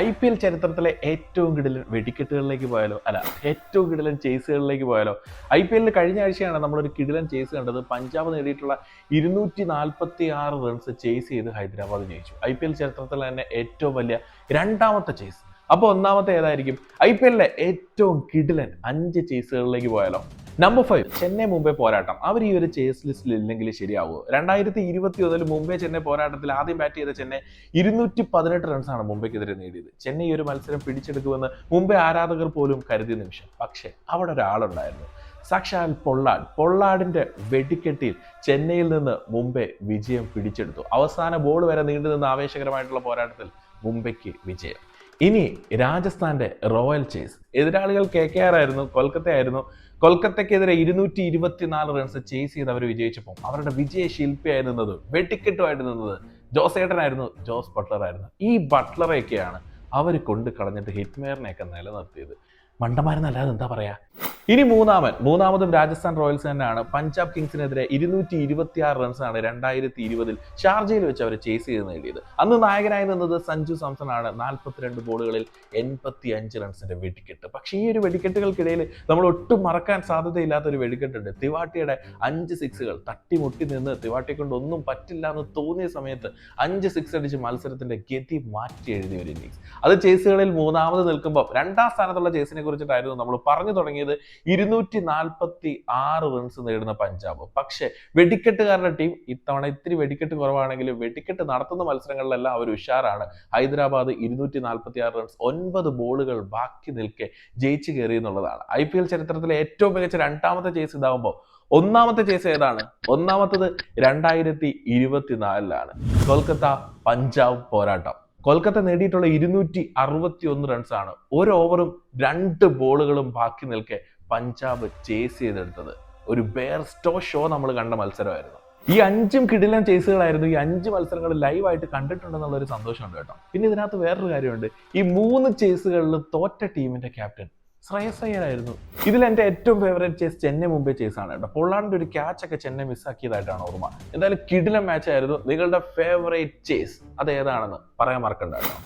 IPL ചരിത്രത്തിലെ ഏറ്റവും കിടിലൻ വെടിക്കെട്ടുകളിലേക്ക് പോയാലോ? അല്ല, ഏറ്റവും കിടിലൻ ചേസുകളിലേക്ക് പോയാലോ? IPL കഴിഞ്ഞ ആഴ്ചയാണ് നമ്മളൊരു കിടിലൻ ചേസ് കണ്ടത്. പഞ്ചാബ് നേടിയിട്ടുള്ള 246 റൺസ് ചേസ് ചെയ്ത് ഹൈദരാബാദ് ജയിച്ചു. IPL ചരിത്രത്തിൽ തന്നെ ഏറ്റവും വലിയ രണ്ടാമത്തെ ചേസ്. അപ്പോൾ ഒന്നാമത്തെ ഏതായിരിക്കും? IPL-ലെ ഏറ്റവും കിടിലൻ 5 ചേസുകളിലേക്ക് പോയാലോ? നമ്പർ 5 ചെന്നൈ മുംബൈ പോരാട്ടം. അവർ ഈ ഒരു ചേസ് ലിസ്റ്റിൽ ഇല്ലെങ്കിൽ ശരിയാവുമോ? 2021 മുംബൈ ചെന്നൈ പോരാട്ടത്തിൽ ആദ്യം ബാറ്റ് ചെയ്ത ചെന്നൈ 218 റൺസാണ് മുംബൈക്കെതിരെ നേടിയത്. ചെന്നൈ ഒരു മത്സരം പിടിച്ചെടുക്കുമെന്ന് മുംബൈ ആരാധകർ പോലും കരുതിയ നിമിഷം. പക്ഷേ അവിടെ ഒരാളുണ്ടായിരുന്നു, സാക്ഷാൽ പൊള്ളാഡിന്റെ വെടിക്കെട്ടിൽ ചെന്നൈയിൽ നിന്ന് മുംബൈ വിജയം പിടിച്ചെടുത്തു. അവസാന ബോൾ വരെ നീണ്ടുനിന്ന ആവേശകരമായിട്ടുള്ള പോരാട്ടത്തിൽ മുംബൈക്ക് വിജയം. ഇനി രാജസ്ഥാന്റെ റോയൽ ചേസ്. എതിരാളികൾ KKR ആയിരുന്നു, കൊൽക്കത്തയായിരുന്നു. കൊൽക്കത്തയ്ക്കെതിരെ 224 റൺസ് ചേസ് ചെയ്ത് അവർ വിജയിച്ചപ്പോൾ അവരുടെ വിജയ ശില്പിയായി നിന്നത്, വെട്ടിക്കെട്ടുമായിട്ട് നിന്നത് ജോസേട്ടനായിരുന്നു, ജോസ് ബട്ട്ലർ ആയിരുന്നു. ഈ ബട്ട്ലറെയൊക്കെയാണ് അവർ കൊണ്ട് കളഞ്ഞിട്ട് ഹിറ്റ്മേറിനെയൊക്കെ നിലനിർത്തിയത്. മണ്ടന്മാരെന്നല്ലാതെ എന്താ പറയാ. ഇനി മൂന്നാമതും രാജസ്ഥാൻ റോയൽസ് തന്നെയാണ്. പഞ്ചാബ് കിങ്സിനെതിരെ 226 റൺസാണ് 2020 ഷാർജയിൽ വെച്ച് അവർ ചേസ് ചെയ്ത് നേടിയത്. അന്ന് നായകനായി നിന്നത് സഞ്ജു സാംസൺ ആണ്. 42 ബോളുകളിൽ 85 റൺസിന്റെ വെടിക്കെട്ട്. പക്ഷേ ഈ ഒരു വെടിക്കെട്ടുകൾക്കിടയിൽ നമ്മൾ ഒട്ടും മറക്കാൻ സാധ്യതയില്ലാത്ത ഒരു വെടിക്കെട്ടുണ്ട്. തിവാട്ടിയുടെ 5 സിക്സുകൾ തട്ടിമുട്ടി നിന്ന് തിവാട്ടിയെ കൊണ്ട് ഒന്നും പറ്റില്ല എന്ന് തോന്നിയ സമയത്ത് 5 സിക്സ് അടിച്ച് മത്സരത്തിന്റെ ഗതി മാറ്റി എഴുതിയ ഒരു ഇന്നിംഗ്സ്. അത് ചേസുകളിൽ മൂന്നാമത് നിൽക്കുമ്പോൾ രണ്ടാം സ്ഥാനത്തുള്ള ചേസിനെ കുറിച്ചിട്ടായിരുന്നു നമ്മൾ പറഞ്ഞു തുടങ്ങിയത്. 246 റൺസ് നേടുന്ന പഞ്ചാബ്. പക്ഷേ വെടിക്കെട്ടുകാരുടെ ടീം ഇത്തവണ ഇത്തിരി വെടിക്കെട്ട് കുറവാണെങ്കിലും വെടിക്കെട്ട് നടത്തുന്ന മത്സരങ്ങളിലെല്ലാം അവർ ഉഷാറാണ്. ഹൈദരാബാദ് 246 റൺസ് 9 ബോളുകൾ ബാക്കി നിൽക്കെ ജയിച്ചു കയറി എന്നുള്ളതാണ്. IPL ചരിത്രത്തിലെ ഏറ്റവും മികച്ച രണ്ടാമത്തെ ചേസ് ഇതാവുമ്പോൾ ഒന്നാമത്തെ ചേസ് ഏതാണ്? ഒന്നാമത്തത് 2024 കൊൽക്കത്ത പഞ്ചാബ് പോരാട്ടം. കൊൽക്കത്ത നേടിയിട്ടുള്ള 261 റൺസാണ്. ഒരു ഓവറും 2 ബോളുകളും ബാക്കി നിൽക്കെ പഞ്ചാബ് ചേസ് ചെയ്തെടുത്തത്. ഒരു ബെയർസ്റ്റോ ഷോ നമ്മൾ കണ്ട മത്സരമായിരുന്നു. ഈ 5 കിടിലൻ ചേസുകളായിരുന്നു. ഈ 5 മത്സരങ്ങൾ ലൈവായിട്ട് കണ്ടിട്ടുണ്ടെന്നുള്ള ഒരു സന്തോഷമുണ്ട് കേട്ടോ. പിന്നെ ഇതിനകത്ത് വേറൊരു കാര്യമുണ്ട്. ഈ 3 ചേസുകളിൽ തോറ്റ ടീമിന്റെ ക്യാപ്റ്റൻ ശ്രേയസ് അയ്യർ ആയിരുന്നു. ഇതിൽ എൻ്റെ ഏറ്റവും favourite chase Chennai Mumbai chase ആണ് കേട്ടോ. പൊള്ളാണ്ടിന്റെ ഒരു ക്യാച്ച് ഒക്കെ ചെന്നൈ മിസ്സാക്കിയതായിട്ടാണ് ഓർമ്മ. എന്തായാലും കിടിലൻ മാച്ച് ആയിരുന്നു. നിങ്ങളുടെ ഫേവറേറ്റ് ചേസ് അത് ഏതാണെന്ന് പറയാൻ മറക്കണ്ട കേട്ടോ.